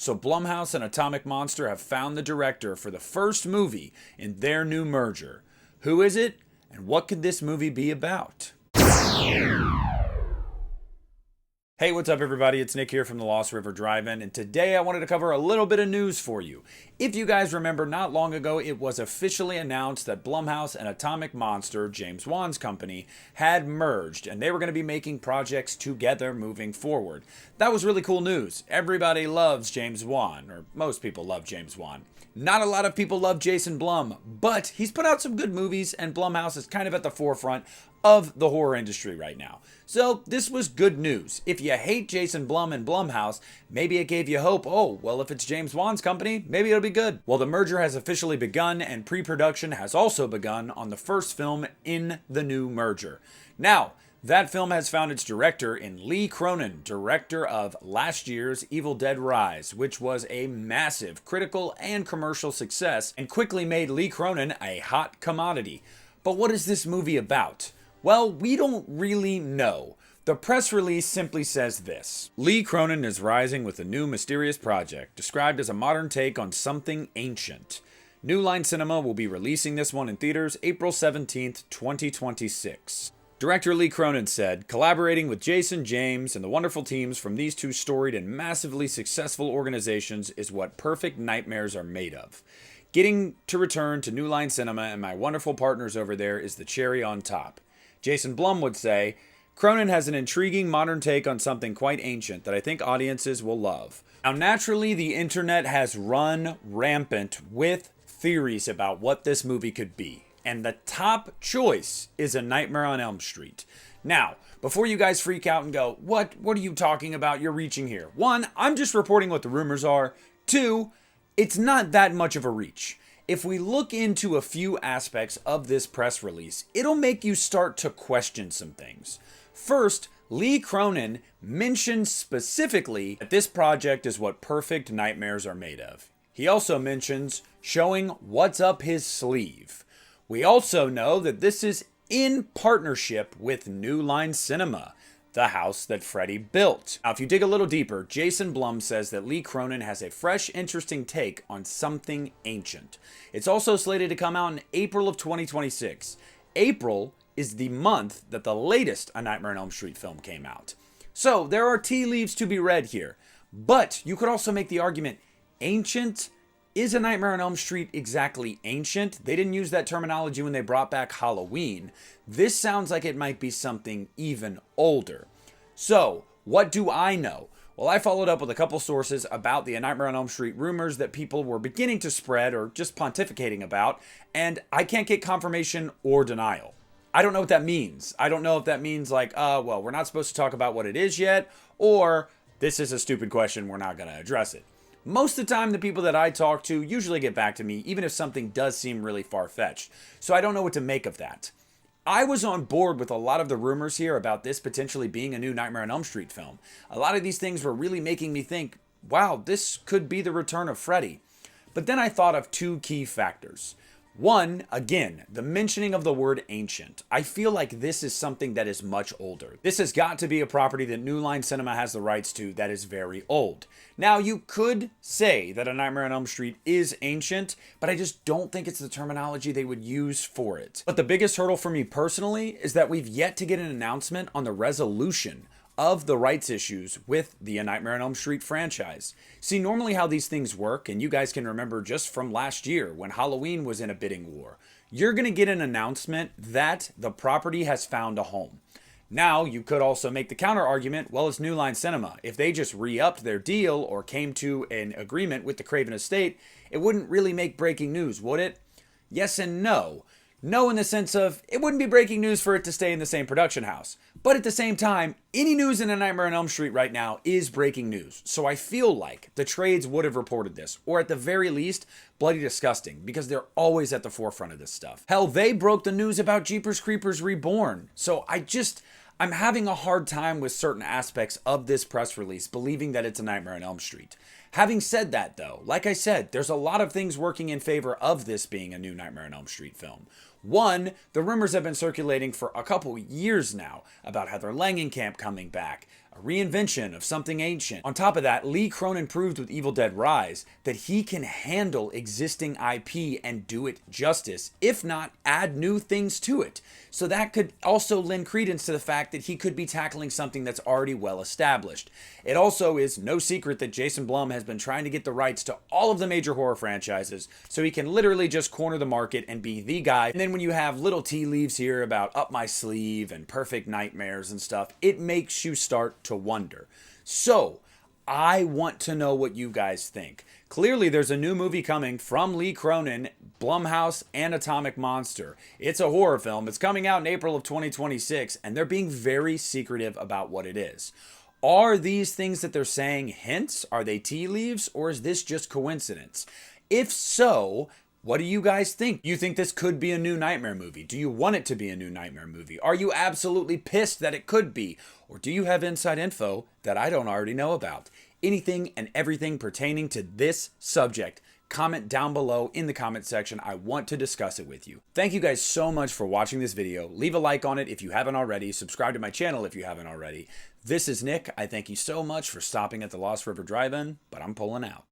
So Blumhouse and Atomic Monster have found the director for the first movie in their new merger. Who is it, and what could this movie be about? Hey, what's up everybody? It's Nick here from the Lost River Drive-In, and today I wanted to cover a little bit of news for you. If you guys remember, not long ago it was officially announced that Blumhouse and Atomic Monster, James Wan's company, had merged, and they were going to be making projects together moving forward. That was really cool news. Everybody loves James Wan, or most people love James Wan. Not a lot of people love Jason Blum, but he's put out some good movies, and Blumhouse is kind of at the forefront of the horror industry right now. So this was good news. If you hate Jason Blum and Blumhouse, maybe it gave you hope. Oh, well, if it's James Wan's company, maybe it'll be good. Well, the merger has officially begun, and pre-production has also begun on the first film in the new merger. Now, that film has found its director in Lee Cronin, director of last year's Evil Dead Rise, which was a massive critical and commercial success and quickly made Lee Cronin a hot commodity. But what is this movie about? Well, we don't really know. The press release simply says this: Lee Cronin is rising with a new mysterious project, described as a modern take on something ancient. New Line Cinema will be releasing this one in theaters April 17th, 2026. Director Lee Cronin said, collaborating with Jason, James, and the wonderful teams from these two storied and massively successful organizations is what perfect nightmares are made of. Getting to return to New Line Cinema and my wonderful partners over there is the cherry on top. Jason Blum would say, Cronin has an intriguing modern take on something quite ancient that I think audiences will love. Now, naturally, the internet has run rampant with theories about what this movie could be, and the top choice is A Nightmare on Elm Street. Now, before you guys freak out and go, what are you talking about? You're reaching here. One, I'm just reporting what the rumors are. Two, it's not that much of a reach. If we look into a few aspects of this press release, it'll make you start to question some things. First, Lee Cronin mentions specifically that this project is what perfect nightmares are made of. He also mentions showing what's up his sleeve. We also know that this is in partnership with New Line Cinema, the house that Freddy built. Now, if you dig a little deeper, Jason Blum says that Lee Cronin has a fresh, interesting take on something ancient. It's also slated to come out in April of 2026. April is the month that the latest A Nightmare on Elm Street film came out. So there are tea leaves to be read here. But you could also make the argument, ancient? Is A Nightmare on Elm Street exactly ancient? They didn't use that terminology when they brought back Halloween. This sounds like it might be something even older. So, what do I know? Well, I followed up with a couple sources about the A Nightmare on Elm Street rumors that people were beginning to spread or just pontificating about, and I can't get confirmation or denial. I don't know what that means. I don't know if that means like, well, we're not supposed to talk about what it is yet, or this is a stupid question, we're not going to address it. Most of the time, the people that I talk to usually get back to me, even if something does seem really far-fetched. So I don't know what to make of that. I was on board with a lot of the rumors here about this potentially being a new Nightmare on Elm Street film. A lot of these things were really making me think, wow, this could be the return of Freddy. But then I thought of two key factors. One, again, the mentioning of the word ancient. I feel like this is something that is much older. This has got to be a property that New Line Cinema has the rights to that is very old. Now, you could say that A Nightmare on Elm Street is ancient, but I just don't think it's the terminology they would use for it. But the biggest hurdle for me personally is that we've yet to get an announcement on the resolution of the rights issues with the A Nightmare on Elm Street franchise. See, normally how these things work, and you guys can remember just from last year when Halloween was in a bidding war, you're going to get an announcement that the property has found a home. Now, you could also make the counter argument, well, it's New Line Cinema. If they just re-upped their deal or came to an agreement with the Craven estate, it wouldn't really make breaking news, would it? Yes and no. No in the sense of, it wouldn't be breaking news for it to stay in the same production house. But at the same time, any news in A Nightmare on Elm Street right now is breaking news. So I feel like the trades would have reported this, or at the very least, Bloody Disgusting, because they're always at the forefront of this stuff. Hell, they broke the news about Jeepers Creepers Reborn. So I'm having a hard time with certain aspects of this press release, believing that it's A Nightmare on Elm Street. Having said that, though, like I said, there's a lot of things working in favor of this being a new Nightmare on Elm Street film. One, the rumors have been circulating for a couple years now about Heather Langenkamp coming back, a reinvention of something ancient. On top of that, Lee Cronin proved with Evil Dead Rise that he can handle existing IP and do it justice, if not add new things to it. So that could also lend credence to the fact that he could be tackling something that's already well established. It also is no secret that Jason Blum has been trying to get the rights to all of the major horror franchises, so he can literally just corner the market and be the guy. And then when you have little tea leaves here about Up My Sleeve and Perfect Nightmares and stuff, it makes you start to wonder. So, I want to know what you guys think. Clearly, there's a new movie coming from Lee Cronin, Blumhouse, and Atomic Monster. It's a horror film. It's coming out in April of 2026, and they're being very secretive about what it is. Are these things that they're saying hints? Are they tea leaves? Or is this just coincidence? If so, what do you guys think? You think this could be a new Nightmare movie? Do you want it to be a new Nightmare movie? Are you absolutely pissed that it could be? Or do you have inside info that I don't already know about? Anything and everything pertaining to this subject, comment down below in the comment section. I want to discuss it with you. Thank you guys so much for watching this video. Leave a like on it if you haven't already. Subscribe to my channel if you haven't already. This is Nick. I thank you so much for stopping at the Lost River Drive-In, but I'm pulling out.